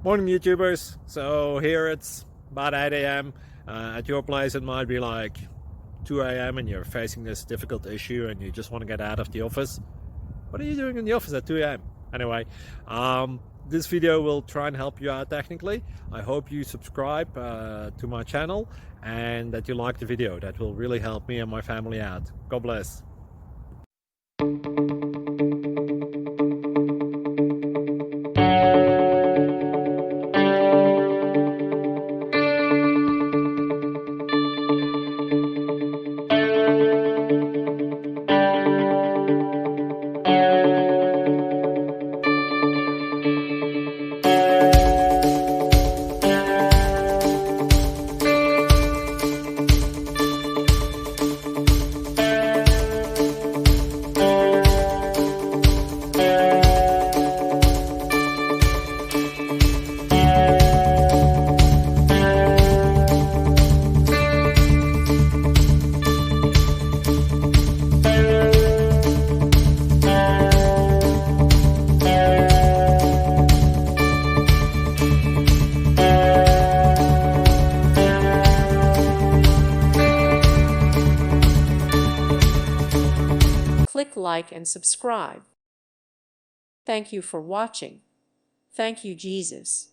Morning YouTubers. So here it's about 8 a.m. At your place it might be like 2 a.m. and you're facing this difficult issue and you just want to get out of the office. What are you doing in the office at 2 a.m.? Anyway, this video will try and help you out technically. I hope you subscribe to my channel and that you like the video. That will really help me and my family out. God bless. Click like and subscribe. Thank you for watching. Thank you, Jesus.